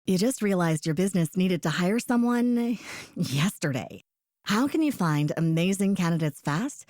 You just realized your business needed to hire someone yesterday. How can you find amazing candidates fast?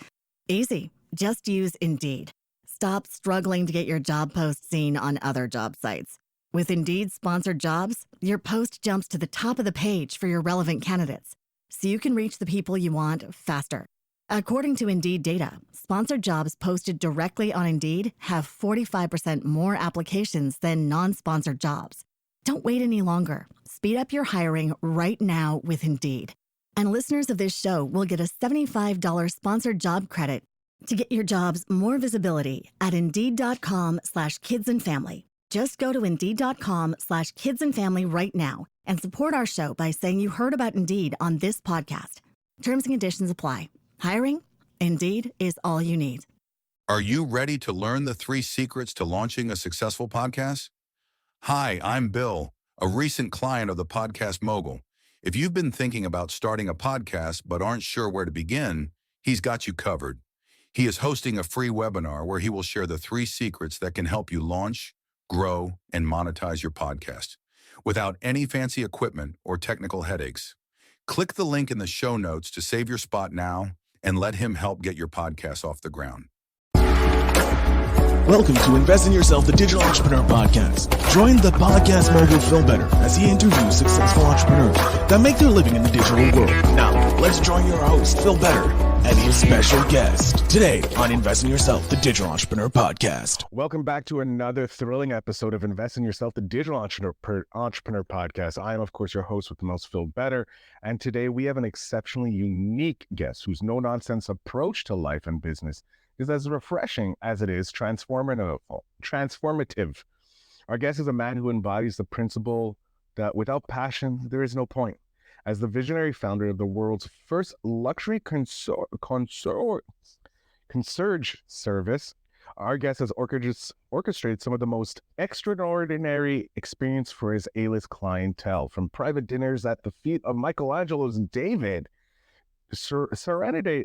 Easy. Just use Indeed. Stop struggling to get your job post seen on other job sites. With Indeed sponsored jobs, your post jumps to the top of the page for your relevant candidates, so you can reach the people you want faster. According to Indeed data, sponsored jobs posted directly on Indeed have 45% more applications than non-sponsored jobs. Don't wait any longer. Speed up your hiring right now with Indeed. And listeners of this show will get a $75 sponsored job credit to get your jobs more visibility at Indeed.com/kidsandfamily. Just go to Indeed.com/kidsandfamily right now and support our show by saying you heard about Indeed on this podcast. Terms and conditions apply. Hiring? Indeed is all you need. Are you ready to learn the 3 secrets to launching a successful podcast? Hi, I'm Bill, a recent client of the Podcast Mogul. If you've been thinking about starting a podcast but aren't sure where to begin, he's got you covered. He is hosting a free webinar where he will share the 3 secrets that can help you launch, grow, and monetize your podcast without any fancy equipment or technical headaches. Click the link in the show notes to save your spot now and let him help get your podcast off the ground. Welcome to Invest in Yourself, the Digital Entrepreneur Podcast. Join the podcast mogul Phil Better as he interviews successful entrepreneurs that make their living in the digital world. Now, let's join your host, Phil Better, and his special guest today on Invest in Yourself, the Digital Entrepreneur Podcast. Welcome back to another thrilling episode of Invest in Yourself, the Digital Entrepreneur Podcast. I am, of course, your host with the most, Phil Better, and today we have an exceptionally unique guest whose no-nonsense approach to life and business is as refreshing as it is transformative. Our guest is a man who embodies the principle that without passion, there is no point. As the visionary founder of the world's first luxury concierge service, our guest has orchestrated some of the most extraordinary experience for his A-list clientele, from private dinners at the feet of Michelangelo's David, Serenity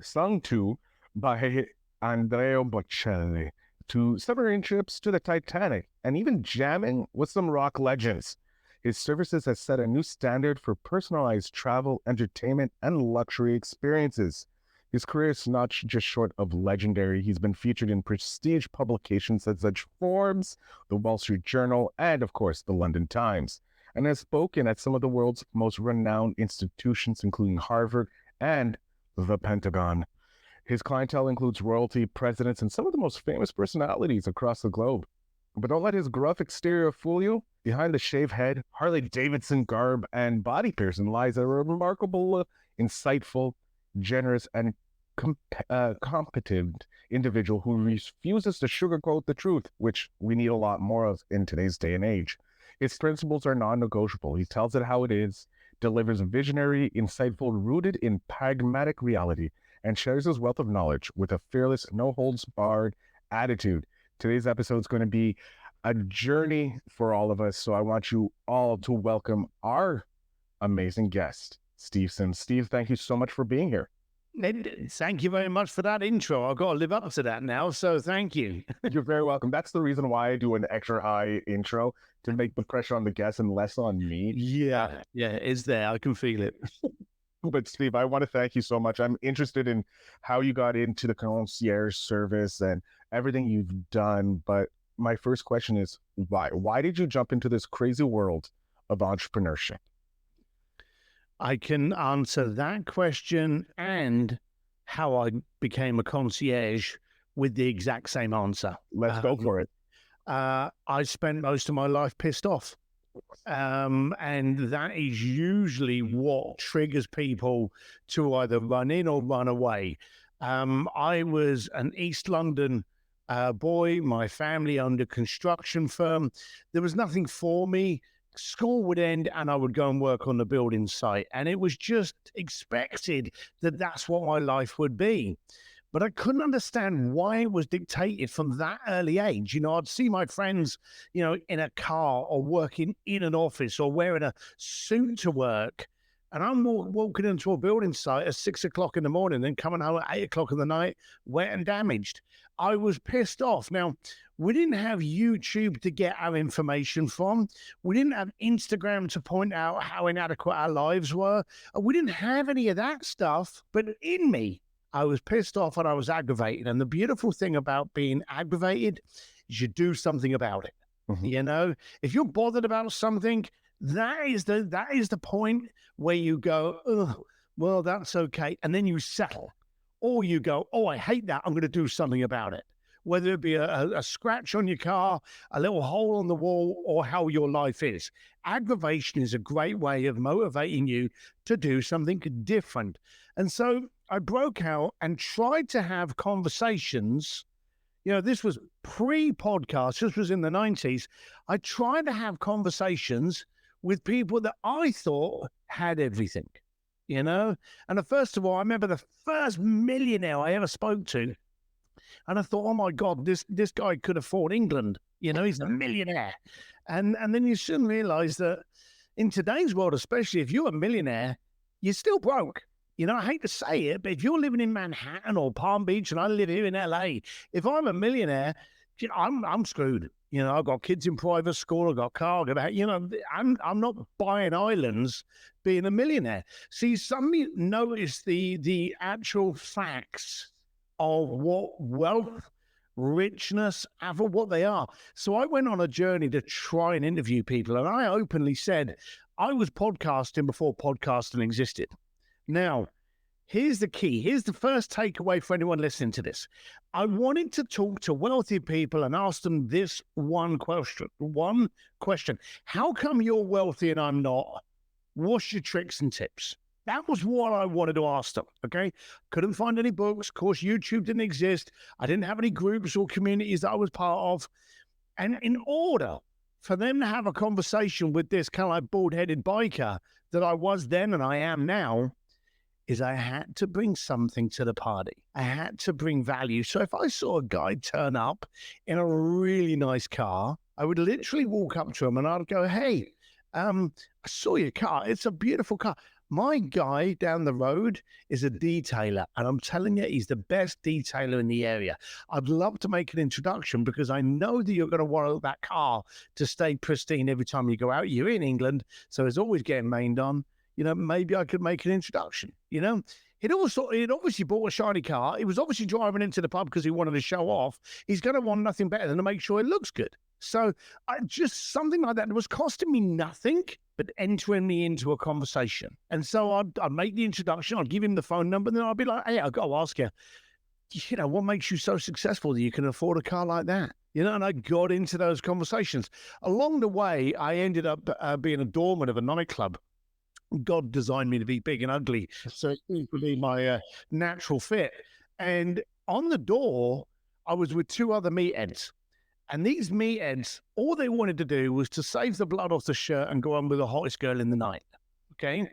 sung to by Andrea Bocelli, to submarine trips to the Titanic, and even jamming with some rock legends. His services have set a new standard for personalized travel, entertainment, and luxury experiences. His career is not just short of legendary. He's been featured in prestige publications such as Forbes, the Wall Street Journal, and of course, the London Times, and has spoken at some of the world's most renowned institutions, including Harvard and the Pentagon. His clientele includes royalty, presidents, and some of the most famous personalities across the globe. But don't let his gruff exterior fool you. Behind the shaved head, Harley-Davidson garb, and body piercing lies a remarkable, insightful, generous, and competent individual who refuses to sugarcoat the truth, which we need a lot more of in today's day and age. His principles are non-negotiable. He tells it how it is, delivers visionary, insightful, rooted in pragmatic reality, and shares his wealth of knowledge with a fearless, no-holds-barred attitude. Today's episode is going to be a journey for all of us, so I want you all to welcome our amazing guest, Steve Sims. Steve, thank you so much for being here. Thank you very much for that intro. I've got to live up to that now, so thank you. You're very welcome. That's the reason why I do an extra high intro, to make the pressure on the guest and less on me. Yeah, it's there. I can feel it. But Steve, I want to thank you so much. I'm interested in how you got into the concierge service and everything you've done. But my first question is, why? Why did you jump into this crazy world of entrepreneurship? I can answer that question and how I became a concierge with the exact same answer. Let's go for it. I spent most of my life pissed off. And that is usually what triggers people to either run in or run away. I was an East London boy, my family owned a construction firm. There was nothing for me. School would end and I would go and work on the building site. And it was just expected that that's what my life would be. But I couldn't understand why it was dictated from that early age. You know, I'd see my friends, you know, in a car or working in an office or wearing a suit to work. And I'm walking into a building site at 6 o'clock in the morning, then coming home at 8 o'clock in the night, wet and damaged. I was pissed off. Now, We didn't have YouTube to get our information from. We didn't have Instagram to point out how inadequate our lives were. We didn't have any of that stuff. But in me, I was pissed off and I was aggravated. And the beautiful thing about being aggravated is you do something about it. You know, if you're bothered about something, that is the point where you go, oh, well, that's okay. And then you settle. Or you go, oh, I hate that. I'm going to do something about it. Whether it be a scratch on your car, a little hole on the wall, or how your life is. Aggravation is a great way of motivating you to do something different. And so I broke out and tried to have conversations. You know, this was pre-podcast. This was in the 90s. I tried to have conversations with people that I thought had everything, you know? And first of all, I remember the first millionaire I ever spoke to. And I thought, oh my God, this guy could afford England. You know, he's a millionaire. And then you soon realize that in today's world, especially if you're a millionaire, you're still broke. You know, I hate to say it, but if you're living in Manhattan or Palm Beach and I live here in LA, if I'm a millionaire, you know, I'm screwed. You know, I've got kids in private school, I've got a car, you know, I'm not buying islands being a millionaire. See, somebody noticed the actual facts of what wealth, richness, what they are. So I went on a journey to try and interview people, and I openly said I was podcasting before podcasting existed. Now, here's the key. Here's the first takeaway for anyone listening to this. I wanted to talk to wealthy people and ask them this one question. How come you're wealthy and I'm not? What's your tricks and tips? That was what I wanted to ask them, okay? Couldn't find any books. Of course, YouTube didn't exist. I didn't have any groups or communities that I was part of. And in order for them to have a conversation with this kind of like bald-headed biker that I was then and I am now, is I had to bring something to the party. I had to bring value. So if I saw a guy turn up in a really nice car, I would literally walk up to him and I'd go, hey, I saw your car. It's a beautiful car. My guy down the road is a detailer, and I'm telling you, he's the best detailer in the area. I'd love to make an introduction because I know that you're going to want that car to stay pristine every time you go out. You're in England, so it's always getting mained on. You know, maybe I could make an introduction, you know. He'd obviously bought a shiny car. He was obviously driving into the pub because he wanted to show off. He's going to want nothing better than to make sure it looks good. So just something like that was costing me nothing but entering me into a conversation. And so I'd make the introduction. I'd give him the phone number. And then I'd be like, hey, I've got to ask you, you know, what makes you so successful that you can afford a car like that? You know, and I got into those conversations. Along the way, I ended up being a doorman of a nightclub. God designed me to be big and ugly, so it seemed to be my natural fit. And on the door, I was with two other meatheads. And these meatheads, all they wanted to do was to save the blood off the shirt and go on with the hottest girl in the night, okay?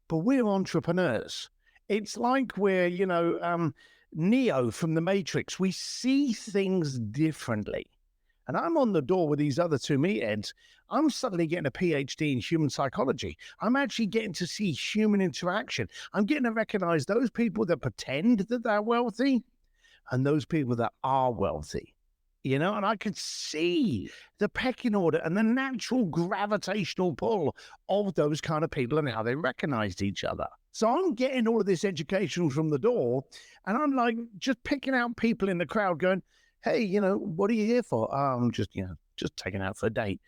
But we're entrepreneurs. It's like we're, you know, Neo from the Matrix. We see things differently. And I'm on the door with these other two meatheads. I'm suddenly getting a PhD in human psychology. I'm actually getting to see human interaction. I'm getting to recognize those people that pretend that they're wealthy and those people that are wealthy. You know, and I could see the pecking order and the natural gravitational pull of those kind of people and how they recognized each other. So I'm getting all of this education from the door, and I'm like just picking out people in the crowd going, hey, you know, what are you here for? I'm just, you know, just taking out for a date.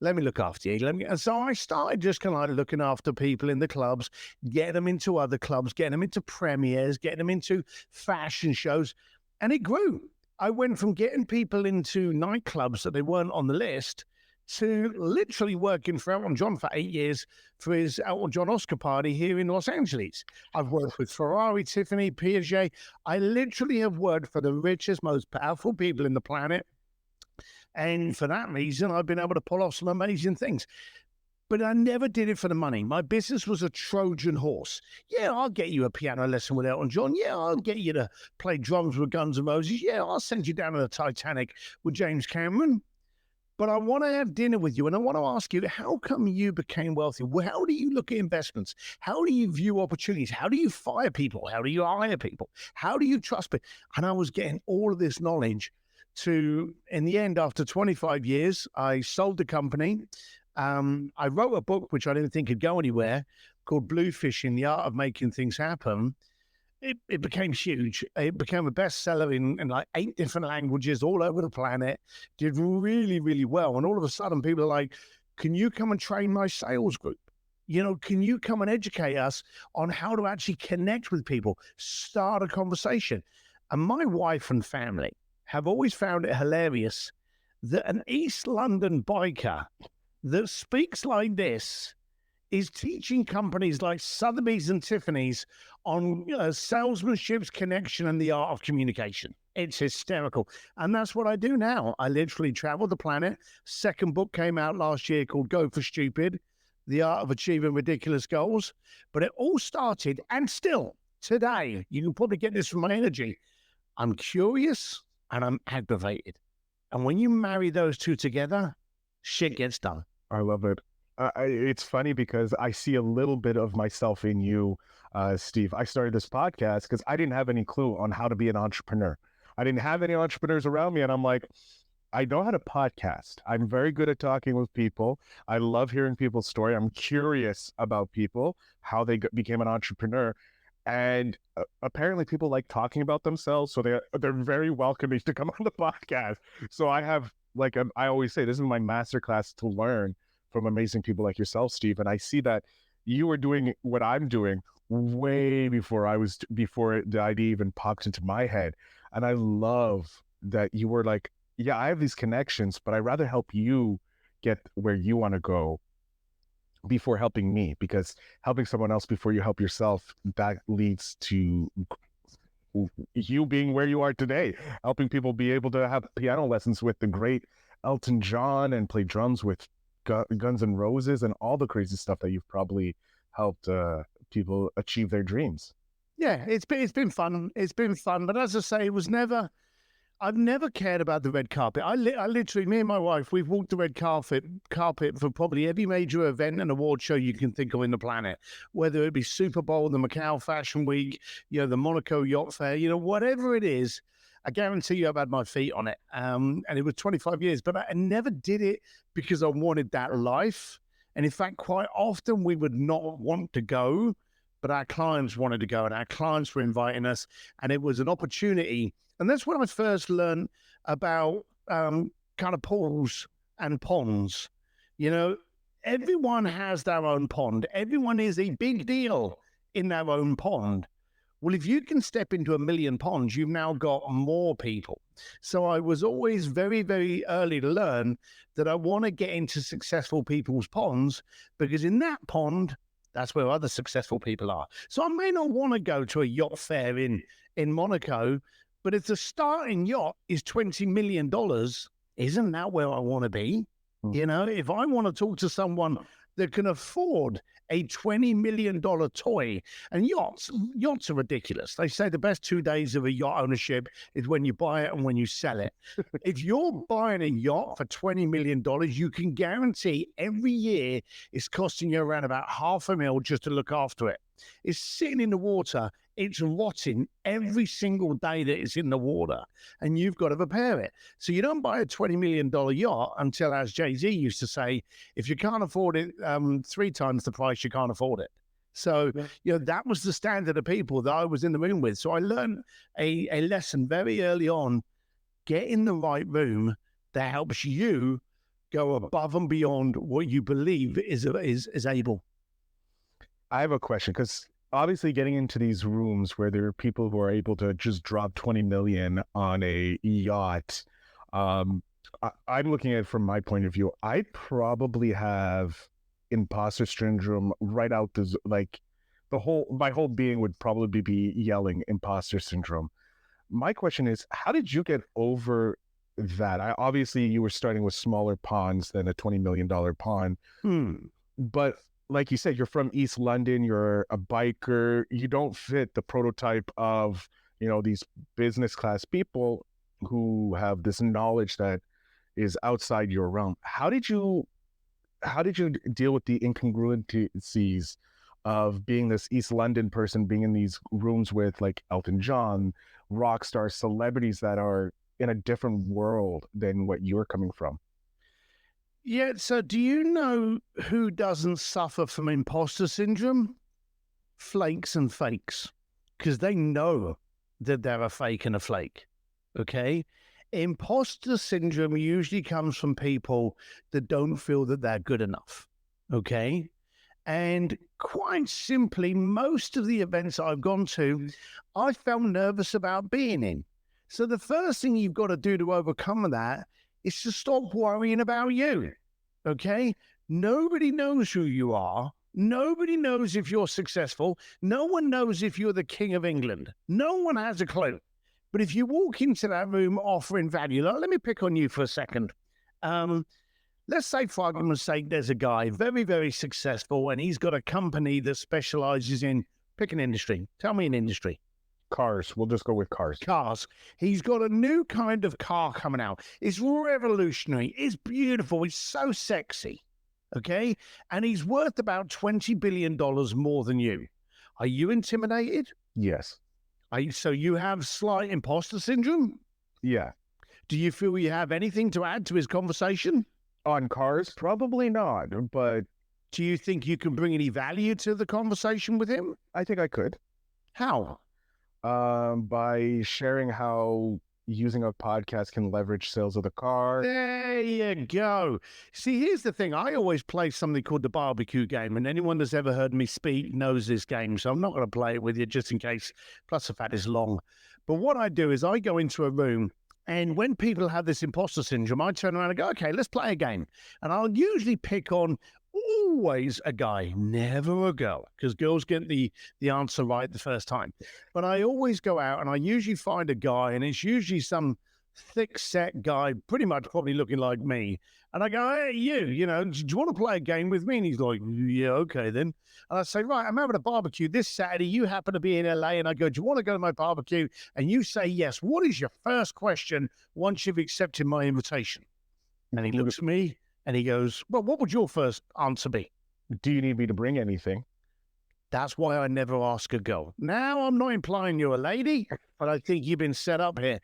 Let me look after you. And so I started just kind of like looking after people in the clubs, getting them into other clubs, getting them into premieres, getting them into fashion shows. And it grew. I went from getting people into nightclubs that they weren't on the list to literally working for Elton John for 8 years for his Elton John Oscar party here in Los Angeles. I've worked with Ferrari, Tiffany, Piaget. I literally have worked for the richest, most powerful people in the planet. And for that reason, I've been able to pull off some amazing things. But I never did it for the money. My business was a Trojan horse. Yeah, I'll get you a piano lesson with Elton John. Yeah, I'll get you to play drums with Guns N' Roses. Yeah, I'll send you down to the Titanic with James Cameron. But I want to have dinner with you, and I want to ask you, how come you became wealthy? Well, how do you look at investments? How do you view opportunities? How do you fire people? How do you hire people? How do you trust people? And I was getting all of this knowledge to, in the end, after 25 years, I sold the company. I wrote a book, which I didn't think could go anywhere, called Bluefishing, The Art of Making Things Happen. It became huge. It became a bestseller in like 8 different languages all over the planet, did really, really well. And all of a sudden people are like, can you come and train my sales group? Can you come and educate us on how to actually connect with people, start a conversation? And my wife and family have always found it hilarious that an East London biker that speaks like this is teaching companies like Sotheby's and Tiffany's on salesmanship's connection and the art of communication. It's hysterical. And that's what I do now. I literally travel the planet. Second book came out last year called Go for Stupid, The Art of Achieving Ridiculous Goals. But it all started, and still today, you can probably get this from my energy, I'm curious and I'm aggravated. And when you marry those two together, shit gets done. I love it. It's funny because I see a little bit of myself in you, Steve. I started this podcast because I didn't have any clue on how to be an entrepreneur. I didn't have any entrepreneurs around me. And I'm like, I know how to podcast. I'm very good at talking with people. I love hearing people's story. I'm curious about people, how they became an entrepreneur. And apparently people like talking about themselves. So they're very welcoming to come on the podcast. So I have, I always say, this is my masterclass to learn from amazing people like yourself, Steve. And I see that you were doing what I'm doing way before the idea even popped into my head. And I love that you were like, yeah, I have these connections, but I'd rather help you get where you want to go before helping me, because helping someone else before you help yourself, that leads to you being where you are today, helping people be able to have piano lessons with the great Elton John and play drums with Guns N' Roses and all the crazy stuff that you've probably helped people achieve their dreams. Yeah, it's been fun. It's been fun. But as I say, I've never cared about the red carpet. I literally, me and my wife, we've walked the red carpet for probably every major event and award show you can think of in the planet, whether it be Super Bowl, the Macau Fashion Week, the Monaco Yacht Fair, whatever it is. I guarantee you I've had my feet on it. And it was 25 years, but I never did it because I wanted that life. And in fact, quite often we would not want to go, but our clients wanted to go and our clients were inviting us. And it was an opportunity. And that's when I first learned about catapults and ponds. Everyone has their own pond. Everyone is a big deal in their own pond. Well, if you can step into 1 million ponds, you've now got more people. So I was always very, very early to learn that I want to get into successful people's ponds, because in that pond, that's where other successful people are. So I may not want to go to a yacht fair in Monaco, but if the starting yacht is $20 million, isn't that where I want to be? If I want to talk to someone that can afford a $20 million toy, and yachts are ridiculous. They say the best 2 days of a yacht ownership is when you buy it and when you sell it. If you're buying a yacht for $20 million, you can guarantee every year it's costing you around about $500,000 just to look after it. It's sitting in the water. It's rotting every single day that it's in the water, and you've got to repair it. So you don't buy a $20 million yacht until, as Jay-Z used to say, if you can't afford it 3 times the price, you can't afford it. So, that was the standard of people that I was in the room with. So I learned a lesson very early on: get in the right room that helps you go above and beyond what you believe is able. I have a question, because obviously getting into these rooms where there are people who are able to just drop 20 million on a yacht, I'm looking at it from my point of view. I probably have imposter syndrome right out my whole being would probably be yelling imposter syndrome. My question is, how did you get over that? Obviously you were starting with smaller ponds than a $20 million pond, but like you said, you're from East London, you're a biker, you don't fit the prototype of, these business class people who have this knowledge that is outside your realm. How did you deal with the incongruencies of being this East London person, being in these rooms with like Elton John, rock stars, celebrities that are in a different world than what you're coming from. Yeah, so do you know who doesn't suffer from imposter syndrome? Flakes and fakes, because they know that they're a fake and a flake, okay? Imposter syndrome usually comes from people that don't feel that they're good enough, okay? And quite simply, most of the events I've gone to, I felt nervous about being in. So the first thing you've got to do to overcome that is to stop worrying about you, okay? Nobody knows who you are. Nobody knows if you're successful. No one knows if you're the King of England. No one has a clue. But if you walk into that room offering value, let me pick on you for a second. Let's say, for argument's sake, there's a guy very, very successful, and he's got a company that specializes in, pick an industry. Tell me an industry. Cars. We'll just go with cars. Cars. He's got a new kind of car coming out. It's revolutionary. It's beautiful. It's so sexy. Okay? And he's worth about $20 billion more than you. Are you intimidated? Yes. So you have slight imposter syndrome? Yeah. Do you feel you have anything to add to his conversation? On cars? Probably not, but do you think you can bring any value to the conversation with him? I think I could. How? By sharing how using a podcast can leverage sales of the car. There you go. See, here's the thing. I always play something called the barbecue game, and anyone that's ever heard me speak knows this game, so I'm not going to play it with you just in case. Plus, the fact it's long. But what I do is I go into a room, and when people have this imposter syndrome, I turn around and go, okay, let's play a game. And I'll usually pick on always a guy, never a girl, because girls get the answer right the first time. But I always go out and I usually find a guy, and it's usually some thick-set guy, pretty much probably looking like me. And I go, hey, do you want to play a game with me? And he's like, yeah, okay then. And I say, right, I'm having a barbecue this Saturday. You happen to be in LA. And I go, do you want to go to my barbecue? And you say yes. What is your first question once you've accepted my invitation? And he looks at me and he goes, well, what would your first answer be? Do you need me to bring anything? That's why I never ask a girl. Now, I'm not implying you're a lady, but I think you've been set up here.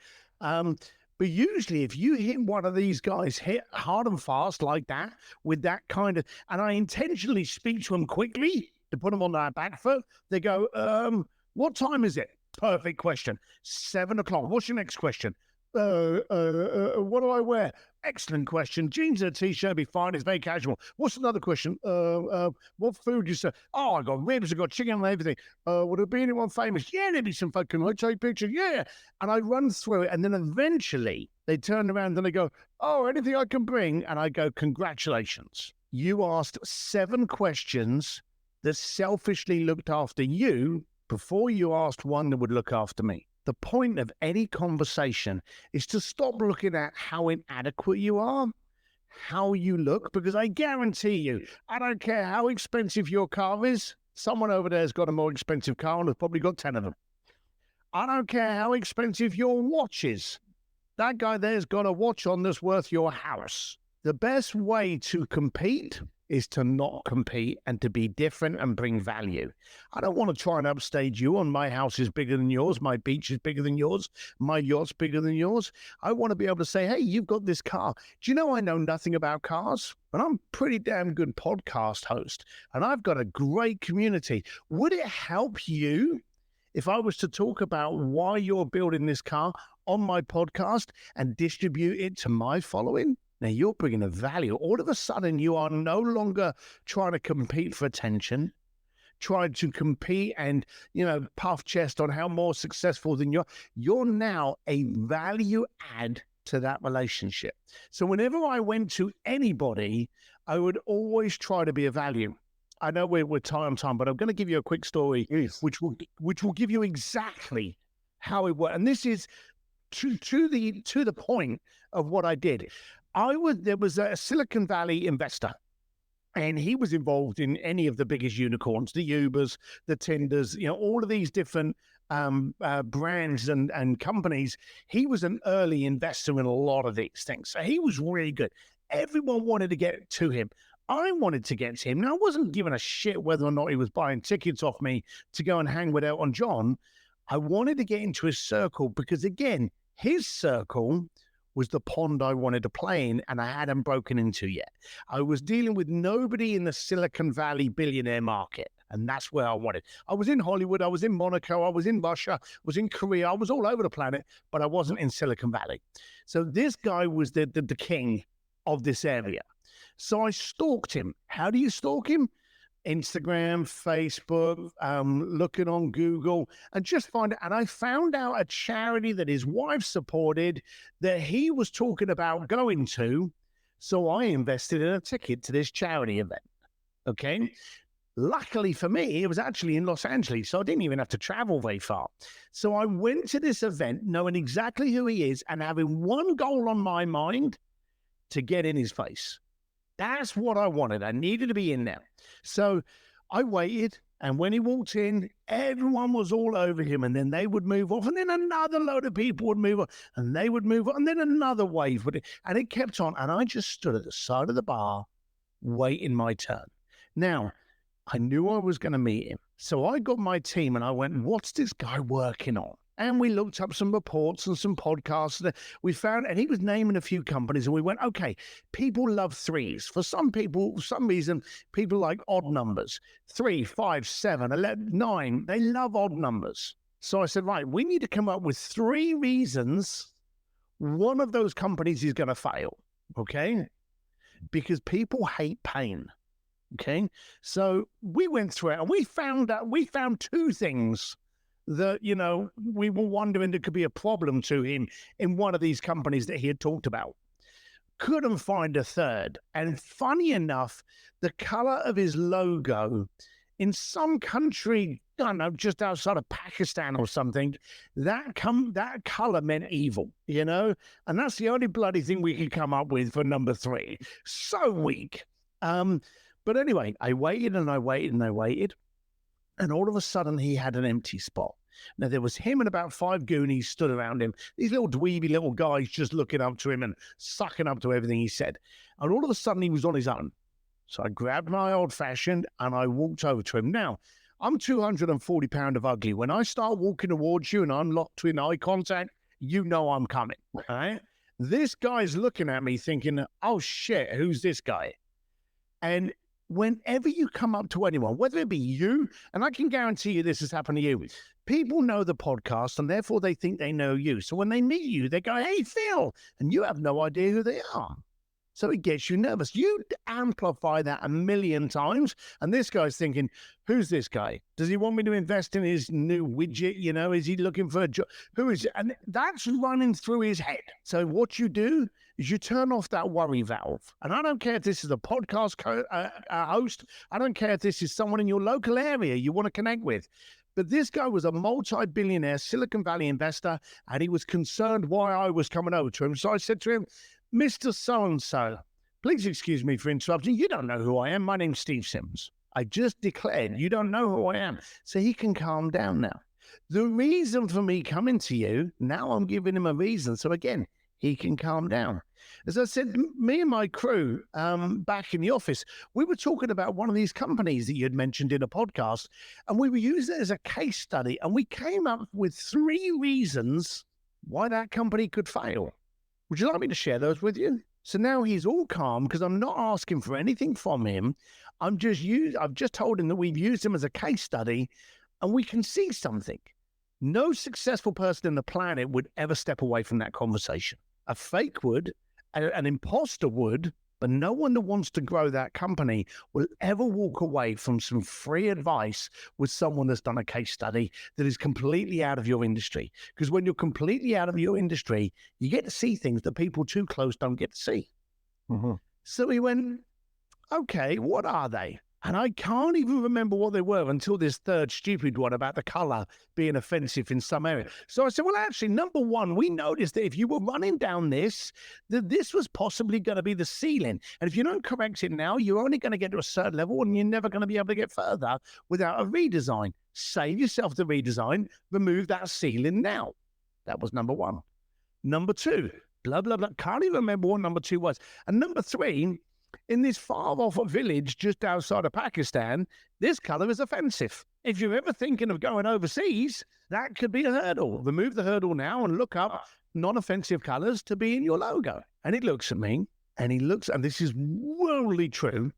But usually if you hit one of these guys hit hard and fast like that, with that kind of, and I intentionally speak to them quickly to put them on their back foot, they go, what time is it? Perfect question. 7 o'clock. What's your next question? What do I wear? Excellent question. Jeans and a t-shirt be fine. It's very casual. What's another question? What food do you serve? Oh, I got ribs, I got chicken and everything. Would there be anyone famous? Yeah, there'd be some folk. Can I take pictures? Yeah. And I run through it, and then eventually they turn around and they go, oh, anything I can bring? And I go, congratulations. You asked 7 questions that selfishly looked after you before you asked one that would look after me. The point of any conversation is to stop looking at how inadequate you are, how you look, because I guarantee you, I don't care how expensive your car is, someone over there has got a more expensive car and has probably got 10 of them. I don't care how expensive your watch is. That guy there's got a watch on that's worth your house. The best way to compete is to not compete and to be different and bring value. I don't want to try and upstage you on my house is bigger than yours, my beach is bigger than yours, my yacht's bigger than yours. I want to be able to say, hey, you've got this car. Do you know I know nothing about cars? But I'm a pretty damn good podcast host, and I've got a great community. Would it help you if I was to talk about why you're building this car on my podcast and distribute it to my following? Now, you're bringing a value. All of a sudden, you are no longer trying to compete for attention, trying to compete and, puff chest on how more successful than you're. You're now a value add to that relationship. So whenever I went to anybody, I would always try to be a value. I know we're time, but I'm going to give you a quick story, which will give you exactly how it worked. And this is to the point of what I did. There was a Silicon Valley investor, and he was involved in any of the biggest unicorns, the Ubers, the Tinders, all of these different brands and companies. He was an early investor in a lot of these things. So he was really good. Everyone wanted to get to him. I wanted to get to him. Now, I wasn't giving a shit whether or not he was buying tickets off me to go and hang with Elton John. I wanted to get into his circle because, again, His circle was the pond I wanted to play in, and I hadn't broken into yet. I was dealing with nobody in the Silicon Valley billionaire market, and that's where I wanted. I was in Hollywood, I was in Monaco, I was in Russia, I was in Korea, I was all over the planet, but I wasn't in Silicon Valley. So this guy was the king of this area. So I stalked him. How do you stalk him? Instagram, Facebook, looking on Google, and just find it. And I found out a charity that his wife supported that he was talking about going to. So I invested in a ticket to this charity event. Okay. Luckily for me, it was actually in Los Angeles, so I didn't even have to travel very far. So I went to this event knowing exactly who he is and having one goal on my mind: to get in his face. That's what I wanted. I needed to be in there. So I waited, and when he walked in, everyone was all over him, and then they would move off, and then another load of people would move on, and they would move on, and then another wave would, and it kept on, and I just stood at the side of the bar waiting my turn. Now, I knew I was going to meet him, so I got my team, and I went, what's this guy working on? And we looked up some reports and some podcasts that we found, and he was naming a few companies, and we went, okay, people love threes. For some people, for some reason, people like odd numbers. 3, 5, 7, 11, 9. They love odd numbers. So I said, right, we need to come up with 3 reasons one of those companies is going to fail, okay? Because people hate pain, okay? So we went through it, and we found 2 things that, you know, we were wondering there could be a problem to him in one of these companies that he had talked about. Couldn't find a third. And funny enough, the color of his logo in some country, I don't know, just outside of Pakistan or something, that color meant evil, you know? And that's the only bloody thing we could come up with for number 3. So weak. But anyway, I waited and I waited and I waited. And all of a sudden, he had an empty spot. Now, there was him and about 5 goonies stood around him, these little dweeby little guys just looking up to him and sucking up to everything he said. And all of a sudden, he was on his own. So I grabbed my old-fashioned and I walked over to him. Now, I'm 240 pounds of ugly. When I start walking towards you and I'm locked in eye contact, you know I'm coming, all right? This guy's looking at me thinking, oh, shit, who's this guy? And whenever you come up to anyone, whether it be you, and I can guarantee you this has happened to you, people know the podcast and therefore they think they know you. So when they meet you, they go, hey, Phil, and you have no idea who they are. So it gets you nervous. You amplify that 1,000,000 times, and this guy's thinking, who's this guy? Does he want me to invest in his new widget? You know, is he looking for a job? Who is it? And that's running through his head. So what you do is you turn off that worry valve. And I don't care if this is a podcast host. I don't care if this is someone in your local area you want to connect with. But this guy was a multi-billionaire Silicon Valley investor, and he was concerned why I was coming over to him. So I said to him, Mr. So-and-so, please excuse me for interrupting. You don't know who I am. My name's Steve Sims. I just declared you don't know who I am. So he can calm down now. The reason for me coming to you, now I'm giving him a reason. So again, he can calm down. As I said, me and my crew back in the office, we were talking about one of these companies that you had mentioned in a podcast, and we were using it as a case study, and we came up with 3 reasons why that company could fail. Would you like me to share those with you? So now he's all calm because I'm not asking for anything from him. I've just told him that we've used him as a case study, and we can see something. No successful person on the planet would ever step away from that conversation. A fake would, an imposter would, but no one that wants to grow that company will ever walk away from some free advice with someone that's done a case study that is completely out of your industry. Because when you're completely out of your industry, you get to see things that people too close don't get to see. Mm-hmm. So he went, okay, what are they? And I can't even remember what they were until this third stupid one about the color being offensive in some area. So I said, well, actually, number 1, we noticed that if you were running down this, that this was possibly going to be the ceiling. And if you don't correct it now, you're only going to get to a certain level and you're never going to be able to get further without a redesign. Save yourself the redesign, remove that ceiling now. That was number 1. Number 2, blah, blah, blah. Can't even remember what number 2 was. And number 3, In this far-off village just outside of Pakistan, this colour is offensive. If you're ever thinking of going overseas, that could be a hurdle. Remove the hurdle now and look up non-offensive colours to be in your logo. And he looks at me, and this is worldly true,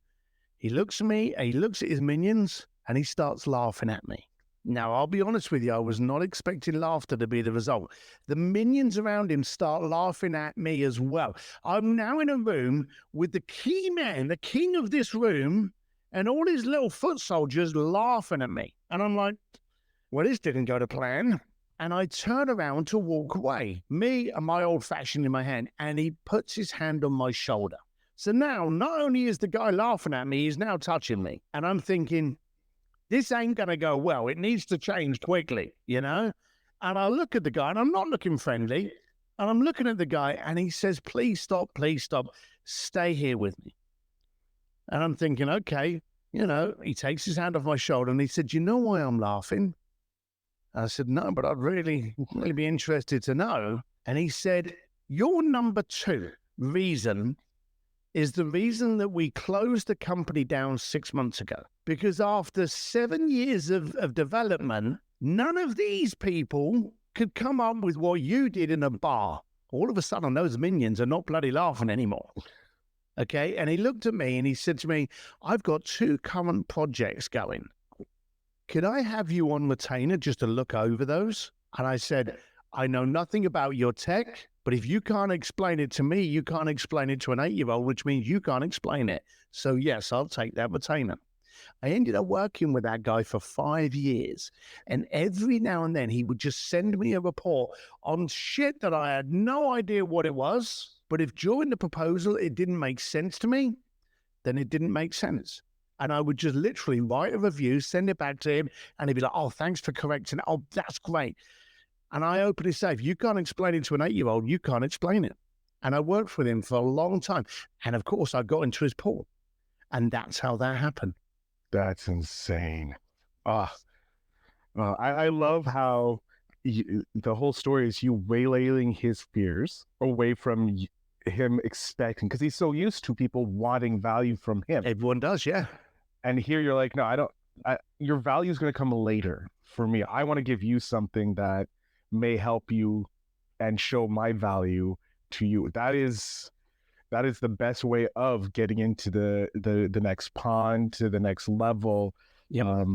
he looks at me, and he looks at his minions, and he starts laughing at me. Now, I'll be honest with you, I was not expecting laughter to be the result. The minions around him start laughing at me as well. I'm now in a room with the key man, the king of this room, and all his little foot soldiers laughing at me. And I'm like, well, this didn't go to plan. And I turn around to walk away, me and my old-fashioned in my hand, and he puts his hand on my shoulder. So now, not only is the guy laughing at me, he's now touching me. And I'm thinking, this ain't going to go well. It needs to change quickly, you know? And I look at the guy, and I'm not looking friendly. And I'm looking at the guy, and he says, please stop, stay here with me. And I'm thinking, okay, you know, he takes his hand off my shoulder, and he said, you know why I'm laughing? I said, no, but I'd really be interested to know. And he said, your number 2 reason is the reason that we closed the company down 6 months ago. Because after 7 years of development, none of these people could come up with what you did in a bar. All of a sudden, those minions are not bloody laughing anymore. Okay? And he looked at me and he said to me, I've got 2 current projects going. Could I have you on retainer just to look over those? And I said, I know nothing about your tech, but if you can't explain it to me, you can't explain it to an 8-year-old, which means you can't explain it. So yes, I'll take that retainer. I ended up working with that guy for 5 years. And every now and then he would just send me a report on shit that I had no idea what it was. But if during the proposal it didn't make sense to me, then it didn't make sense. And I would just literally write a review, send it back to him, and he'd be like, oh, thanks for correcting it. Oh, that's great. And I openly say, if you can't explain it to an 8-year-old, you can't explain it. And I worked with him for a long time. And of course, I got into his pool. And that's how that happened. That's insane. I love how the whole story is you waylaying his fears away from him expecting, because he's so used to people wanting value from him. Everyone does, yeah. And here you're like, no, your value is going to come later for me. I want to give you something that may help you and show my value to you. That is the best way of getting into the next pond, to the next level. Yep.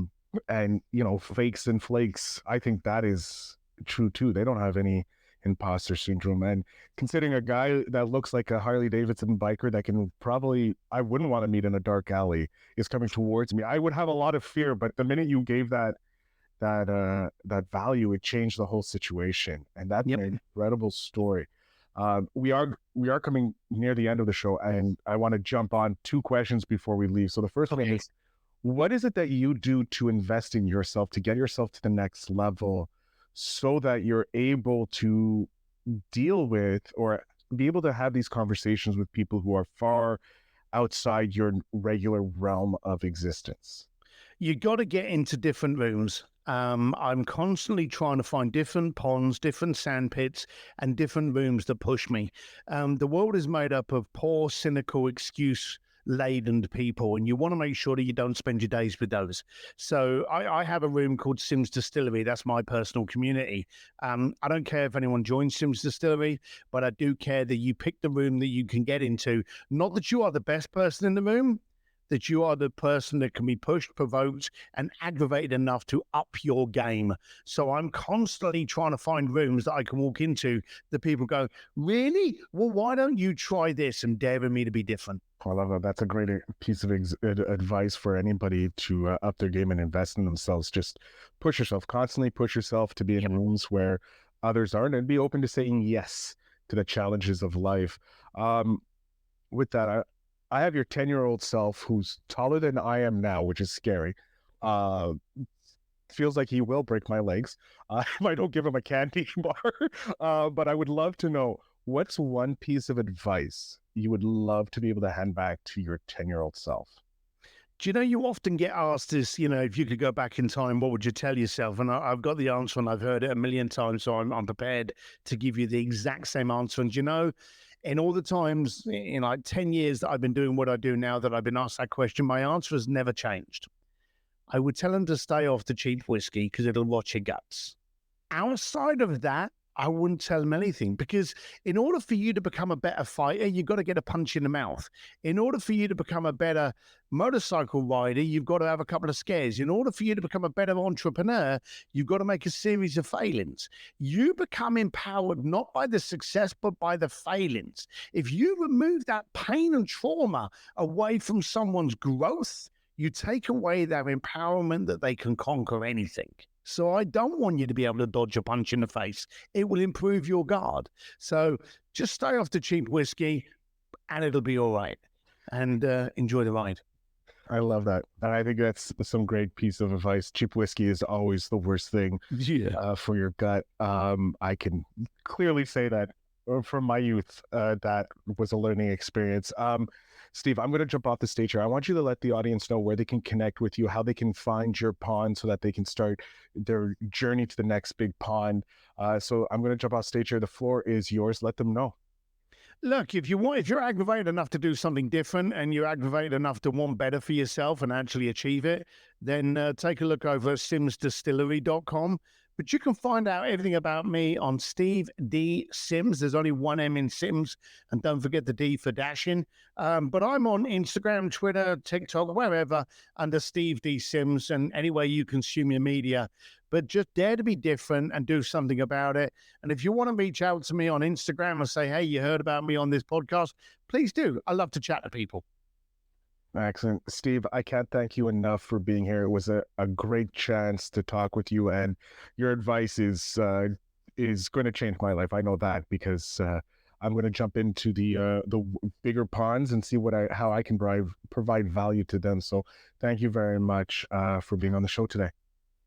And you know, fakes and flakes, I think that is true too. They don't have any imposter syndrome. And considering a guy that looks like a Harley Davidson biker that can probably, I wouldn't want to meet in a dark alley, is coming towards me, I would have a lot of fear. But the minute you gave that value, it changed the whole situation. And that's an incredible story. We are coming near the end of the show, and I want to jump on 2 questions before we leave. So the first one is, what is it that you do to invest in yourself, to get yourself to the next level, so that you're able to deal with or be able to have these conversations with people who are far outside your regular realm of existence? You got to get into different rooms. I'm constantly trying to find different ponds, different sand pits, and different rooms that push me. The world is made up of poor, cynical, excuse-laden people, and you want to make sure that you don't spend your days with those. So I have a room called Sims Distillery. That's my personal community. I don't care if anyone joins Sims Distillery, but I do care that you pick the room that you can get into. Not that you are the best person in the room, that you are the person that can be pushed, provoked, and aggravated enough to up your game. So I'm constantly trying to find rooms that I can walk into that people go, really? Well, why don't you try this, and daring me to be different? I love that. That's a great piece of advice for anybody to up their game and invest in themselves. Just push yourself, constantly push yourself to be in rooms where others aren't, and be open to saying yes to the challenges of life. With that, I have your 10-year-old self who's taller than I am now, which is scary. Feels like he will break my legs if I don't give him a candy bar. But I would love to know, what's one piece of advice you would love to be able to hand back to your 10-year-old self? Do you know, you often get asked this, you know, if you could go back in time, what would you tell yourself? And I've got the answer, and I've heard it a million times, so I'm prepared to give you the exact same answer. And you know, In all the times, in like 10 years that I've been doing what I do now, that I've been asked that question, my answer has never changed. I would tell them to stay off the cheap whiskey because it'll rot your guts. Outside of that, I wouldn't tell them anything, because in order for you to become a better fighter, you've got to get a punch in the mouth. In order for you to become a better motorcycle rider, you've got to have a couple of scares. In order for you to become a better entrepreneur, you've got to make a series of failings. You become empowered not by the success, but by the failings. If you remove that pain and trauma away from someone's growth, you take away their empowerment that they can conquer anything. So I don't want you to be able to dodge a punch in the face. It will improve your guard. So just stay off the cheap whiskey and it'll be all right. And enjoy the ride. I love that. And I think that's some great piece of advice. Cheap whiskey is always the worst thing for your gut. I can clearly say that from my youth, that was a learning experience. Steve, I'm going to jump off the stage here. I want you to let the audience know where they can connect with you, how they can find your pond so that they can start their journey to the next big pond. So I'm going to jump off stage here. The floor is yours. Let them know. Look, if you're aggravated enough to do something different and you're aggravated enough to want better for yourself and actually achieve it, then take a look over at simsdistillery.com. But you can find out everything about me on Steve D. Sims. There's only one M in Sims, and don't forget the D for dashing. But I'm on Instagram, Twitter, TikTok, wherever, under Steve D. Sims, and anywhere you consume your media. But just dare to be different and do something about it. And if you want to reach out to me on Instagram and say, hey, you heard about me on this podcast, please do. I love to chat to people. Excellent. Steve, I can't thank you enough for being here. It was a great chance to talk with you, and your advice is going to change my life. I know that, because I'm going to jump into the bigger ponds and see how I can provide value to them. So thank you very much for being on the show today.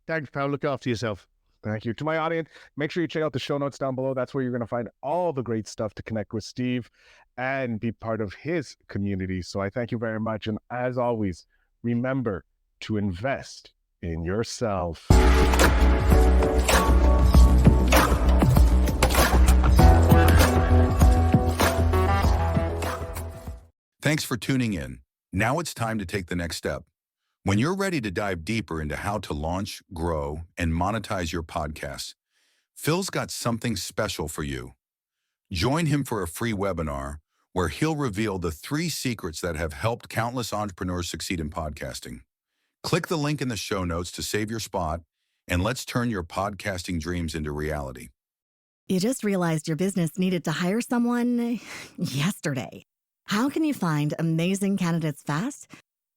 Thanks, pal. Look after yourself. Thank you. To my audience, make sure you check out the show notes down below. That's where you're going to find all the great stuff to connect with Steve and be part of his community. So I thank you very much. And as always, remember to invest in yourself. Thanks for tuning in. Now it's time to take the next step. When you're ready to dive deeper into how to launch, grow, and monetize your podcast, Phil's got something special for you. Join him for a free webinar where he'll reveal the 3 secrets that have helped countless entrepreneurs succeed in podcasting. Click the link in the show notes to save your spot, and let's turn your podcasting dreams into reality. You just realized your business needed to hire someone yesterday. How can you find amazing candidates fast?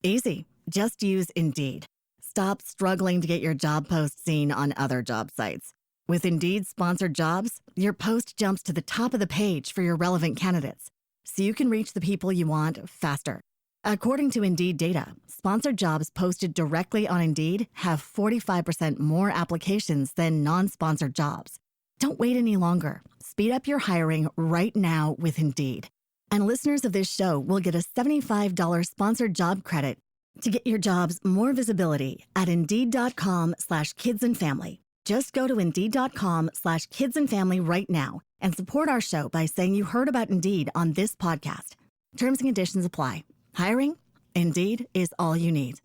Easy. Just use Indeed. Stop struggling to get your job post seen on other job sites. With Indeed sponsored jobs, your post jumps to the top of the page for your relevant candidates, so you can reach the people you want faster. According to Indeed data, sponsored jobs posted directly on Indeed have 45% more applications than non-sponsored jobs. Don't wait any longer. Speed up your hiring right now with Indeed. And listeners of this show will get a $75 sponsored job credit to get your jobs more visibility at Indeed.com/kidsandfamily. Just go to Indeed.com/kidsandfamily right now and support our show by saying you heard about Indeed on this podcast. Terms and conditions apply. Hiring? Indeed is all you need.